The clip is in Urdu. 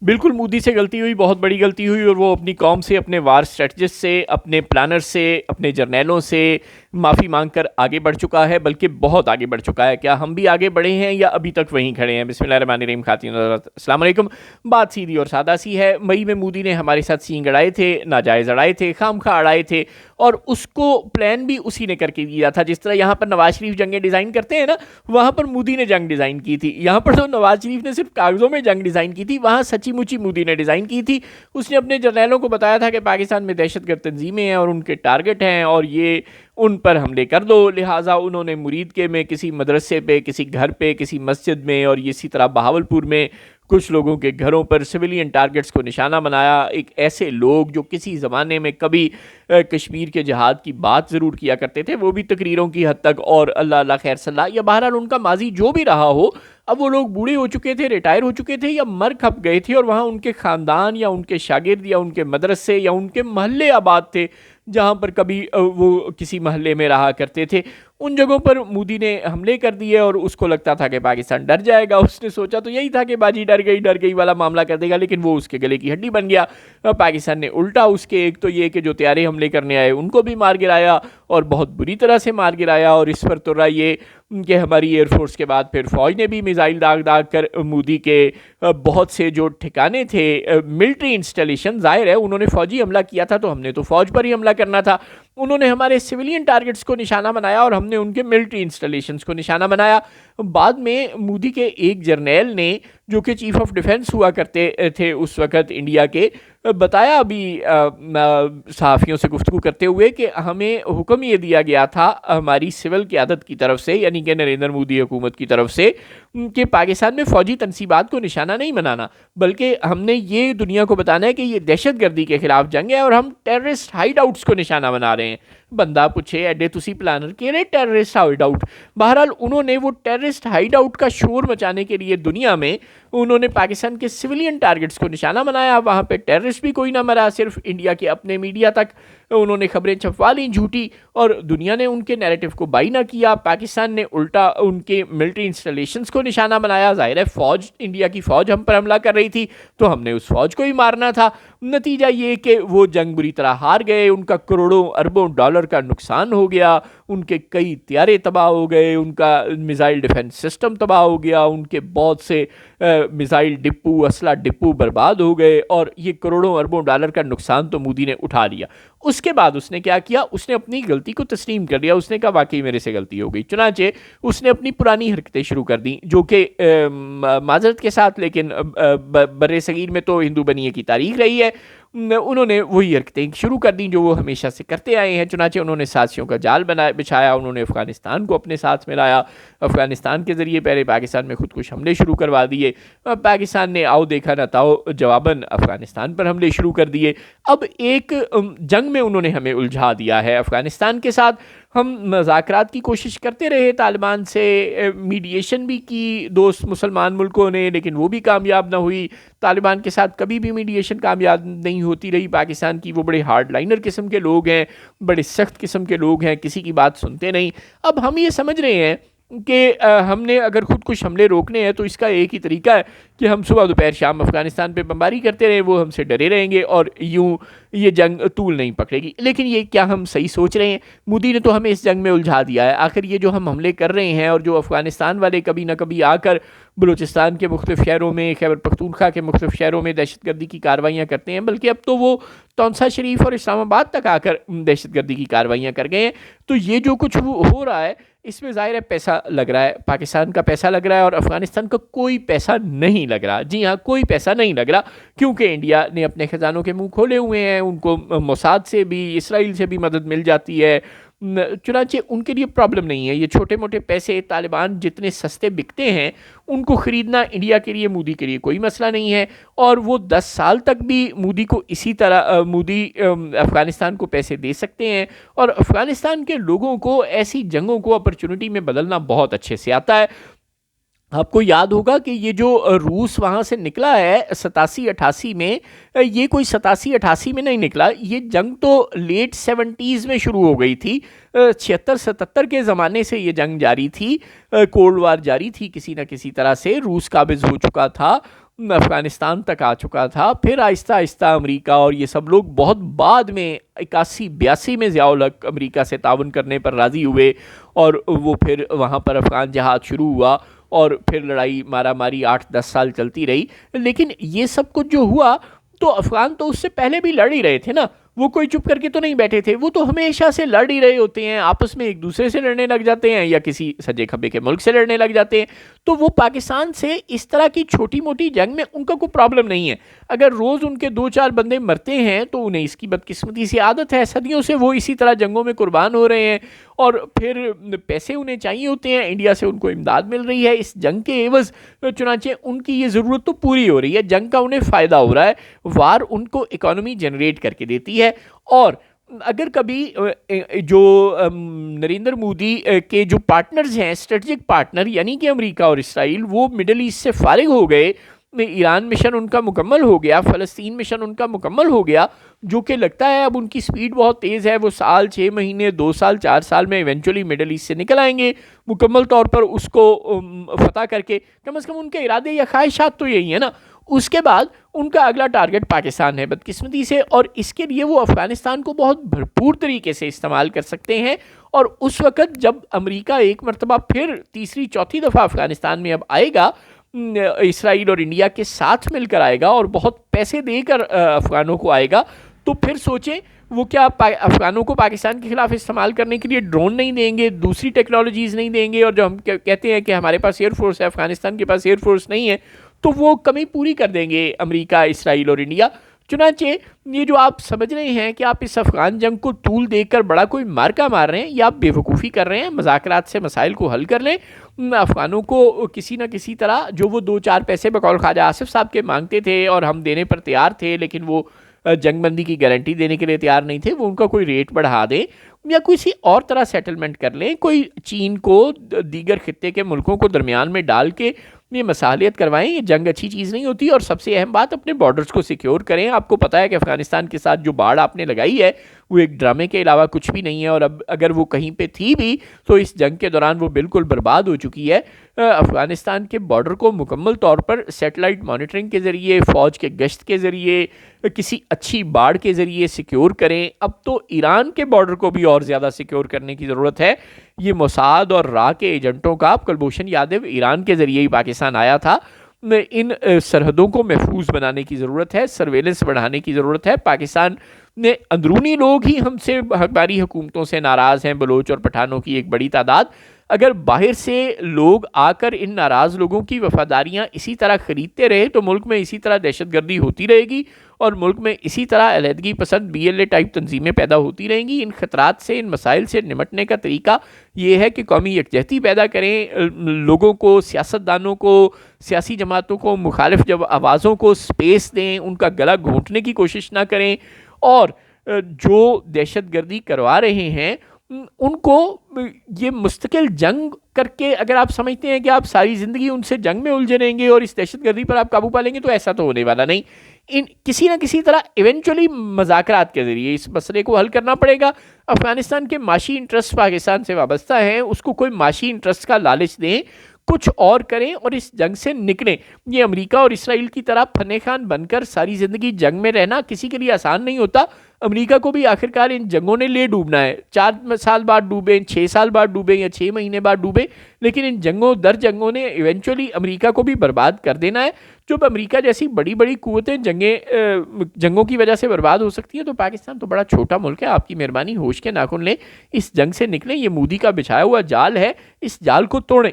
بالکل مودی سے غلطی ہوئی، بہت بڑی غلطی ہوئی، اور وہ اپنی قوم سے، اپنے وار اسٹریٹجسٹ سے، اپنے پلانر سے، اپنے جرنیلوں سے معافی مانگ کر آگے بڑھ چکا ہے، بلکہ بہت آگے بڑھ چکا ہے۔ کیا ہم بھی آگے بڑھے ہیں یا ابھی تک وہیں کھڑے ہیں؟ بسم اللہ الرحمن الرحیم، خواتین و حضرات السلام علیکم۔ بات سیدھی اور سادہ سی ہے، مئی میں مودی نے ہمارے ساتھ سینگ اڑائے تھے، ناجائز اڑائے تھے، خام خواہ اڑائے تھے، اور اس کو پلان بھی اسی نے کر کے دیا تھا۔ جس طرح یہاں پر نواز شریف جنگیں ڈیزائن کرتے ہیں نا، وہاں پر مودی نے جنگ ڈیزائن کی تھی۔ یہاں پر تو نواز شریف نے صرف کاغذوں میں جنگ ڈیزائن کی تھی، وہاں سچی مچی مودی نے ڈیزائن کی تھی۔ اس نے اپنے جرنیلوں کو بتایا تھا کہ پاکستان میں دہشت گرد تنظیمیں ہیں اور ان کے ٹارگٹ ہیں اور یہ ان پر حملے کر دو، لہٰذا انہوں نے مرید کے میں کسی مدرسے پہ، کسی گھر پہ، کسی مسجد میں، اور اسی طرح بہاولپور میں کچھ لوگوں کے گھروں پر سویلین ٹارگٹس کو نشانہ بنایا۔ ایک ایسے لوگ جو کسی زمانے میں کبھی کشمیر کے جہاد کی بات ضرور کیا کرتے تھے، وہ بھی تقریروں کی حد تک، اور اللہ اللہ خیر صلاح، یا بہرحال ان کا ماضی جو بھی رہا ہو، اب وہ لوگ بوڑھے ہو چکے تھے، ریٹائر ہو چکے تھے، یا مر کھپ گئے تھے، اور وہاں ان کے خاندان یا ان کے شاگرد یا ان کے مدرسے یا ان کے محلے آباد تھے جہاں پر کبھی وہ کسی محلے میں رہا کرتے تھے۔ ان جگہوں پر مودی نے حملے کر دیے، اور اس کو لگتا تھا کہ پاکستان ڈر جائے گا۔ اس نے سوچا تو یہی تھا کہ باجی ڈر گئی والا معاملہ کر دے گا، لیکن وہ اس کے گلے کی ہڈی بن گیا۔ پاکستان نے الٹا اس کے، ایک تو یہ کہ جو طیارے حملے کرنے آئے ان کو بھی مار گرایا، اور بہت بری طرح سے مار گرایا، اور اس پر تو رہا یہ کہ ہماری ایئر فورس کے بعد پھر فوج نے بھی میزائل داغ کر مودی کے بہت سے جو ٹھکانے تھے، ملٹری انسٹالیشن، ظاہر ہے انہوں نے فوجی حملہ کیا تھا تو ہم نے تو فوج پر ہی حملہ کرنا تھا، انہوں نے ہمارے سویلین ٹارگٹس کو نشانہ بنایا اور ہم نے ان کے ملٹری انسٹالیشنز کو نشانہ بنایا۔ بعد میں مودی کے ایک جرنیل نے، جو کہ چیف آف ڈیفنس ہوا کرتے تھے اس وقت انڈیا کے، بتایا ابھی صحافیوں سے گفتگو کرتے ہوئے کہ ہمیں حکم یہ دیا گیا تھا ہماری سول قیادت کی طرف سے، یعنی کہ نریندر مودی حکومت کی طرف سے، کہ پاکستان میں فوجی تنصیبات کو نشانہ نہیں بنانا، بلکہ ہم نے یہ دنیا کو بتانا ہے کہ یہ دہشت گردی کے خلاف جنگ ہے اور ہم ٹیررسٹ ہائیڈ آؤٹس کو نشانہ بنا رہے ہیں۔ بندہ پوچھے ایڈے تسی پلانر کہڑے ٹیررسٹ ہائیڈ آؤٹ؟ بہرحال انہوں نے وہ ٹیررسٹ ہائیڈ آؤٹ کا شور مچانے کے لیے دنیا میں انہوں نے پاکستان کے سویلین ٹارگٹس کو نشانہ بنایا۔ وہاں پہ ٹیررسٹ بھی کوئی نہ مرا، صرف انڈیا کے اپنے میڈیا تک انہوں نے خبریں چھپوا لیں جھوٹی، اور دنیا نے ان کے نیریٹو کو بائی نہ کیا۔ پاکستان نے الٹا ان کے ملٹری انسٹالیشنز کو نشانہ بنایا۔ ظاہر ہے فوج، انڈیا کی فوج ہم پر حملہ کر رہی تھی تو ہم نے اس فوج کو ہی مارنا تھا۔ نتیجہ یہ کہ وہ جنگ بری طرح ہار گئے، ان کا کروڑوں اربوں ڈالر کا نقصان ہو گیا، ان کے کئی طیارے تباہ ہو گئے، ان کا میزائل ڈیفنس سسٹم تباہ ہو گیا، ان کے بہت سے میزائل ڈپو، اسلحہ ڈپو برباد ہو گئے، اور یہ کروڑوں اربوں ڈالر کا نقصان تو مودی نے اٹھا لیا۔ اس کے بعد اس نے کیا کیا؟ اس نے اپنی غلطی کو تسلیم کر لیا، اس نے کہا واقعی میرے سے غلطی ہو گئی، چنانچہ اس نے اپنی پرانی حرکتیں شروع کر دیں، جو کہ معذرت کے ساتھ لیکن بر صغیر میں تو ہندو بنیے کی تاریخ رہی ہے، انہوں نے وہی حرکتیں شروع کر دیں جو وہ ہمیشہ سے کرتے آئے ہیں۔ چنانچہ انہوں نے سازشوں کا جال بچھایا، انہوں نے افغانستان کو اپنے ساتھ میں لایا، افغانستان کے ذریعے پہلے پاکستان میں خودکش حملے شروع کروا دیے، پاکستان نے آؤ دیکھا نہ تاؤ جواباً افغانستان پر حملے شروع کر دیے۔ اب ایک جنگ میں انہوں نے ہمیں الجھا دیا ہے افغانستان کے ساتھ۔ ہم مذاکرات کی کوشش کرتے رہے طالبان سے، میڈیشن بھی کی دوست مسلمان ملکوں نے، لیکن وہ بھی کامیاب نہ ہوئی۔ طالبان کے ساتھ کبھی بھی میڈیشن کامیاب نہیں ہوتی رہی پاکستان کی، وہ بڑے ہارڈ لائنر قسم کے لوگ ہیں، بڑے سخت قسم کے لوگ ہیں، کسی کی بات سنتے نہیں۔ اب ہم یہ سمجھ رہے ہیں کہ ہم نے اگر خودکش حملے روکنے ہیں تو اس کا ایک ہی طریقہ ہے کہ ہم صبح دوپہر شام افغانستان پہ بمباری کرتے رہیں، وہ ہم سے ڈرے رہیں گے اور یوں یہ جنگ طول نہیں پکڑے گی۔ لیکن یہ کیا ہم صحیح سوچ رہے ہیں؟ مودی نے تو ہمیں اس جنگ میں الجھا دیا ہے۔ آخر یہ جو ہم حملے کر رہے ہیں اور جو افغانستان والے کبھی نہ کبھی آ کر بلوچستان کے مختلف شہروں میں، خیبر پختونخوا کے مختلف شہروں میں دہشت گردی کی کارروائیاں کرتے ہیں، بلکہ اب تو وہ تونسا شریف اور اسلام آباد تک آ کر دہشت گردی کی کارروائیاں کر گئے ہیں۔ تو یہ جو کچھ ہو رہا ہے اس میں ظاہر ہے پیسہ لگ رہا ہے، پاکستان کا پیسہ لگ رہا ہے اور افغانستان کا کوئی پیسہ نہیں لگ رہا۔ جی ہاں، کوئی پیسہ نہیں لگ رہا، کیونکہ انڈیا نے اپنے خزانوں کے منہ کھولے ہوئے ہیں، ان کو موساد سے بھی، اسرائیل سے بھی مدد مل جاتی ہے، چنانچہ ان کے لیے پرابلم نہیں ہے۔ یہ چھوٹے موٹے پیسے طالبان جتنے سستے بکتے ہیں ان کو خریدنا انڈیا کے لیے، مودی کے لیے کوئی مسئلہ نہیں ہے، اور وہ 10 سال تک بھی مودی کو اسی طرح مودی افغانستان کو پیسے دے سکتے ہیں، اور افغانستان کے لوگوں کو ایسی جنگوں کو اپرچونٹی میں بدلنا بہت اچھے سے آتا ہے۔ آپ کو یاد ہوگا کہ یہ جو روس وہاں سے نکلا ہے 87-88 میں، یہ کوئی 87-88 میں نہیں نکلا، یہ جنگ تو لیٹ 70s میں شروع ہو گئی تھی، 76-77 کے زمانے سے یہ جنگ جاری تھی، کولڈ وار جاری تھی، کسی نہ کسی طرح سے روس قابض ہو چکا تھا افغانستان تک آ چکا تھا. پھر آہستہ آہستہ امریکہ اور یہ سب لوگ بہت بعد میں 81-82 میں ضیاء الحق امریکہ سے تعاون کرنے پر راضی ہوئے, اور وہ پھر وہاں پر افغان جہاد شروع ہوا, اور پھر لڑائی مارا ماری 8-10 سال چلتی رہی. لیکن یہ سب کچھ جو ہوا تو افغان تو اس سے پہلے بھی لڑ ہی رہے تھے نا, وہ کوئی چپ کر کے تو نہیں بیٹھے تھے, وہ تو ہمیشہ سے لڑ ہی رہے ہوتے ہیں, آپس میں ایک دوسرے سے لڑنے لگ جاتے ہیں یا کسی سجے کھبے کے ملک سے لڑنے لگ جاتے ہیں. تو وہ پاکستان سے اس طرح کی چھوٹی موٹی جنگ میں ان کا کوئی پرابلم نہیں ہے. اگر روز ان کے 2-4 بندے مرتے ہیں تو انہیں اس کی بدقسمتی سی عادت ہے, صدیوں سے وہ اسی طرح جنگوں میں قربان ہو رہے ہیں, اور پھر پیسے انہیں چاہیے ہوتے ہیں, انڈیا سے ان کو امداد مل رہی ہے اس جنگ کے عوض, چنانچہ ان کی یہ ضرورت تو پوری ہو رہی ہے, جنگ کا انہیں فائدہ ہو رہا ہے, وار ان کو اکانومی جنریٹ کر کے دیتی ہے. اور اگر کبھی جو نریندر مودی کے جو پارٹنرز ہیں, اسٹریٹجک پارٹنر یعنی کہ امریکہ اور اسرائیل, وہ مڈل ایسٹ سے فارغ ہو گئے, ایران مشن ان کا مکمل ہو گیا, فلسطین مشن ان کا مکمل ہو گیا, جو کہ لگتا ہے اب ان کی سپیڈ بہت تیز ہے, وہ سال 6 مہینے 2 سال 4 سال میں ایونچولی مڈل ایسٹ سے نکل آئیں گے مکمل طور پر اس کو فتح کر کے. کم از کم ان کے ارادے یا خواہشات تو یہی ہیں نا. اس کے بعد ان کا اگلا ٹارگٹ پاکستان ہے بدقسمتی سے, اور اس کے لیے وہ افغانستان کو بہت بھرپور طریقے سے استعمال کر سکتے ہیں. اور اس وقت جب امریکہ ایک مرتبہ پھر تیسری چوتھی دفعہ افغانستان میں اب آئے گا, اسرائیل اور انڈیا کے ساتھ مل کر آئے گا اور بہت پیسے دے کر افغانوں کو آئے گا, تو پھر سوچیں وہ کیا افغانوں کو پاکستان کے خلاف استعمال کرنے کے لیے ڈرون نہیں دیں گے, دوسری ٹیکنالوجیز نہیں دیں گے, اور جو ہم کہتے ہیں کہ ہمارے پاس ایئر فورس ہے, افغانستان کے پاس ایئر فورس نہیں ہے, تو وہ کمی پوری کر دیں گے امریکہ, اسرائیل اور انڈیا. چنانچہ یہ جو آپ سمجھ رہے ہیں کہ آپ اس افغان جنگ کو طول دیکھ کر بڑا کوئی مارکا مار رہے ہیں, یا آپ بے وقوفی کر رہے ہیں, مذاکرات سے مسائل کو حل کر لیں. افغانوں کو کسی نہ کسی طرح جو وہ 2-4 پیسے بقول خواجہ آصف صاحب کے مانگتے تھے اور ہم دینے پر تیار تھے, لیکن وہ جنگ بندی کی گارنٹی دینے کے لیے تیار نہیں تھے, وہ ان کا کوئی ریٹ بڑھا دیں یا کسی اور طرح سیٹلمنٹ کر لیں, کوئی چین کو دیگر خطے کے ملکوں کو درمیان میں ڈال کے یہ مصالحت کروائیں. یہ جنگ اچھی چیز نہیں ہوتی, اور سب سے اہم بات اپنے بارڈرز کو سیکیور کریں. آپ کو پتا ہے کہ افغانستان کے ساتھ جو باڑ آپ نے لگائی ہے وہ ایک ڈرامے کے علاوہ کچھ بھی نہیں ہے, اور اب اگر وہ کہیں پہ تھی بھی تو اس جنگ کے دوران وہ بالکل برباد ہو چکی ہے. افغانستان کے بارڈر کو مکمل طور پر سیٹلائٹ مانیٹرنگ کے ذریعے, فوج کے گشت کے ذریعے, کسی اچھی باڑ کے ذریعے سیکیور کریں. اب تو ایران کے بارڈر کو بھی اور زیادہ سیکیور کرنے کی ضرورت ہے. یہ موساد اور را کے ایجنٹوں کا, کلبھوشن یادو ایران کے ذریعے ہی پاکستان آیا تھا, ان سرحدوں کو محفوظ بنانے کی ضرورت ہے, سرویلنس بڑھانے کی ضرورت ہے. پاکستان نے اندرونی لوگ ہی ہم سے ہماری حکومتوں سے ناراض ہیں, بلوچ اور پٹھانوں کی ایک بڑی تعداد. اگر باہر سے لوگ آ کر ان ناراض لوگوں کی وفاداریاں اسی طرح خریدتے رہے تو ملک میں اسی طرح دہشت گردی ہوتی رہے گی, اور ملک میں اسی طرح علیحدگی پسند BLA ٹائپ تنظیمیں پیدا ہوتی رہیں گی. ان خطرات سے, ان مسائل سے نمٹنے کا طریقہ یہ ہے کہ قومی یکجہتی پیدا کریں, لوگوں کو, سیاستدانوں کو, سیاسی جماعتوں کو, مخالف جب آوازوں کو سپیس دیں, ان کا گلا گھونٹنے کی کوشش نہ کریں, اور جو دہشت گردی کروا رہے ہیں ان کو یہ مستقل جنگ کر کے, اگر آپ سمجھتے ہیں کہ آپ ساری زندگی ان سے جنگ میں الجھے رہیں گے اور اس دہشت گردی پر آپ قابو پا لیں گے, تو ایسا تو ہونے والا نہیں. کسی نہ کسی طرح ایونچولی مذاکرات کے ذریعے اس مسئلے کو حل کرنا پڑے گا. افغانستان کے معاشی انٹرسٹ پاکستان سے وابستہ ہیں, اس کو کوئی معاشی انٹرسٹ کا لالچ دیں, کچھ اور کریں اور اس جنگ سے نکلیں. یہ امریکہ اور اسرائیل کی طرح پھنے خان بن کر ساری زندگی جنگ میں رہنا کسی کے لیے آسان نہیں ہوتا. امریکہ کو بھی آخرکار ان جنگوں نے لے ڈوبنا ہے, 4 سال بعد ڈوبیں, 6 سال بعد ڈوبیں یا 6 مہینے بعد ڈوبیں, لیکن ان جنگوں نے ایونچولی امریکہ کو بھی برباد کر دینا ہے. جب امریکہ جیسی بڑی بڑی قوتیں جنگوں کی وجہ سے برباد ہو سکتی ہیں, تو پاکستان تو بڑا چھوٹا ملک ہے. آپ کی مہربانی ہوش کے ناخن لیں, اس جنگ سے نکلیں. یہ مودی کا بچھایا ہوا جال ہے, اس جال کو توڑیں.